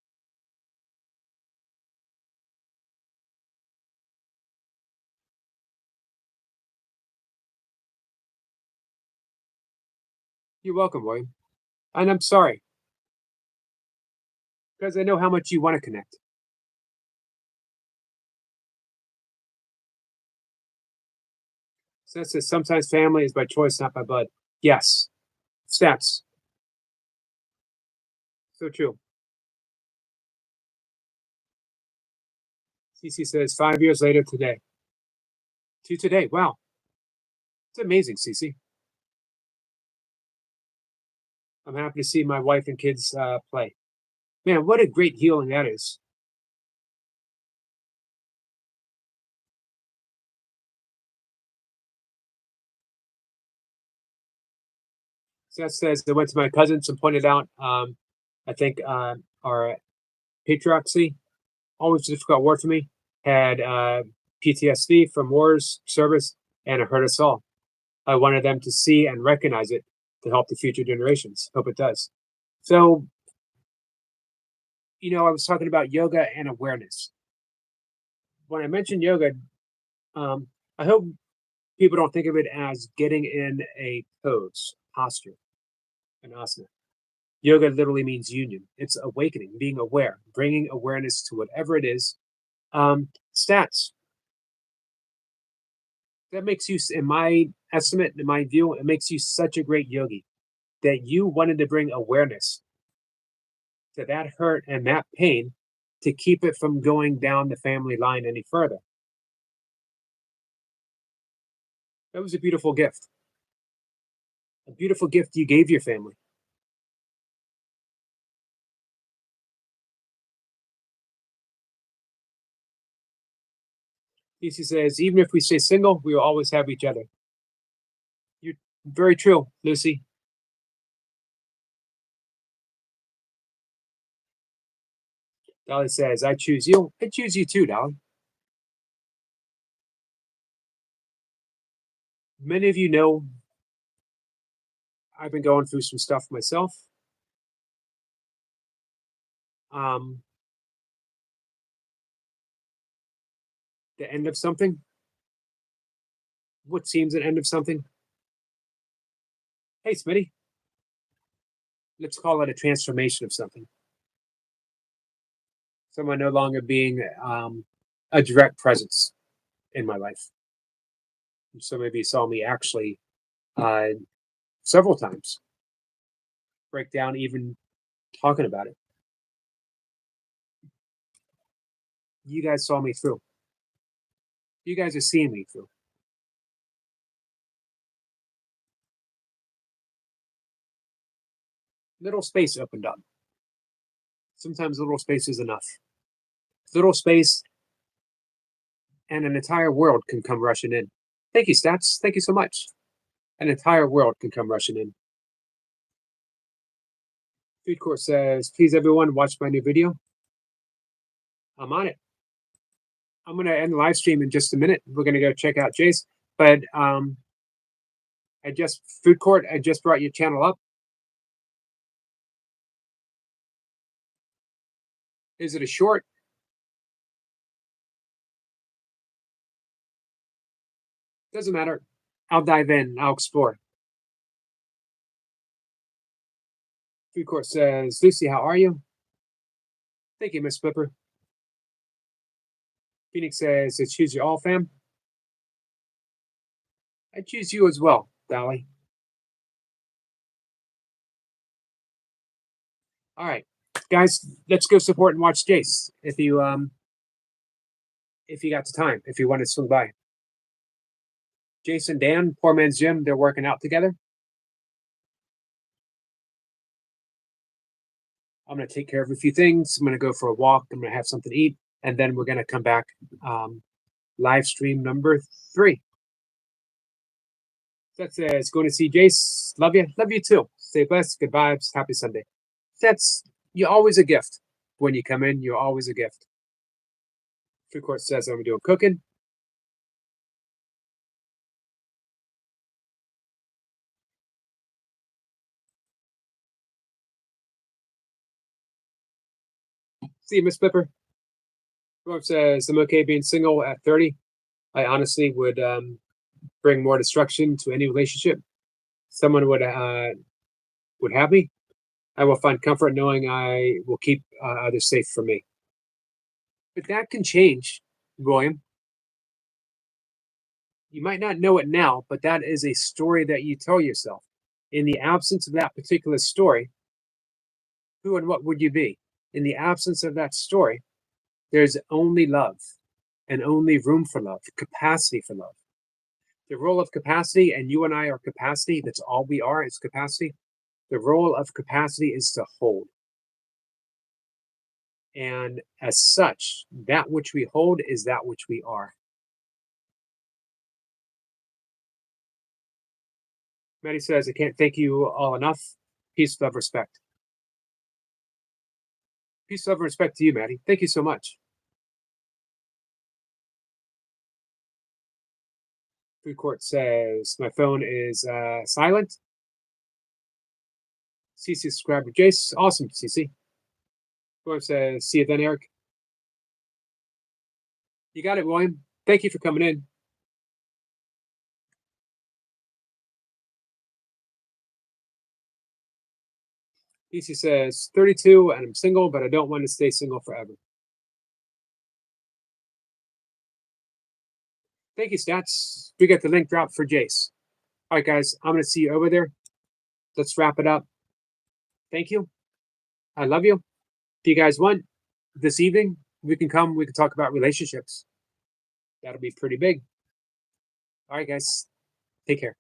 You're welcome, William. And I'm sorry, because I know how much you want to connect. So it says sometimes family is by choice, not by blood. Yes. Stats. So true. CC says 5 years later today. To today. Wow. It's amazing, CC. I'm happy to see my wife and kids play. Man, what a great healing that is. So that says I went to my cousins and pointed out, I think our patriarchy, always a difficult word for me, had PTSD from wars, service, and it hurt us all. I wanted them to see and recognize it to help the future generations. Hope it does. So, I was talking about yoga and awareness. When I mentioned yoga, I hope people don't think of it as getting in a pose, posture, an asana. Yoga literally means union. It's awakening, being aware, bringing awareness to whatever it is. Stats. That makes you, in my estimate, in my view, it makes you such a great yogi that you wanted to bring awareness to that hurt and that pain to keep it from going down the family line any further. That was a beautiful gift. A beautiful gift you gave your family. DC says, even if we stay single, we will always have each other. You're very true, Lucy. Dolly says, I choose you. I choose you too, Dolly. Many of you know I've been going through some stuff myself. Um, the end of something. What seems an end of something. Hey, Smitty. Let's call it a transformation of something. Someone no longer being a direct presence in my life. So maybe you saw me actually several times break down, even talking about it. You guys saw me through. You guys are seeing me through. Little space opened up. Sometimes little space is enough. Little space and an entire world can come rushing in. Thank you, Stats. Thank you so much. An entire world can come rushing in. Food Court says, please everyone watch my new video. I'm on it. I'm going to end the live stream in just a minute. We're going to go check out Jace. But Food Court, I just brought your channel up. Is it a short? Doesn't matter. I'll dive in. I'll explore. Food Court says, Lucy, how are you? Thank you, Miss Flipper. Phoenix says, I choose you all, fam. I choose you as well, Dolly. All right, guys, let's go support and watch Jace if you got the time, if you want to swing by. Jason, Dan, Poor Man's Gym, they're working out together. I'm going to take care of a few things. I'm going to go for a walk. I'm going to have something to eat. And then we're going to come back. Live stream number 3. That says, going to see Jace. Love you. Love you too. Stay blessed. Good vibes. Happy Sunday. You're always a gift. When you come in, you're always a gift. Food Court says I'm doing cooking. See you, Miss Flipper. Dwarf says, I'm okay being single at 30. I honestly would bring more destruction to any relationship. Someone would have me. I will find comfort knowing I will keep others safe from me. But that can change, William. You might not know it now, but that is a story that you tell yourself. In the absence of that particular story, who and what would you be? In the absence of that story, there's only love and only room for love, capacity for love. The role of capacity, and you and I are capacity, that's all we are is capacity. The role of capacity is to hold. And as such, that which we hold is that which we are. Maddie says, I can't thank you all enough. Peace, love, respect. Peace, love, and respect to you, Maddie. Thank you so much. Food Court says, my phone is silent. CC subscribed to Jace. Awesome, CC. William says, see you then, Eric. You got it, William. Thank you for coming in. PC says, 32 and I'm single, but I don't want to stay single forever. Thank you, Stats. We got the link dropped for Jace. All right, guys, I'm going to see you over there. Let's wrap it up. Thank you. I love you. If you guys want, this evening, we can talk about relationships. That'll be pretty big. All right, guys, take care.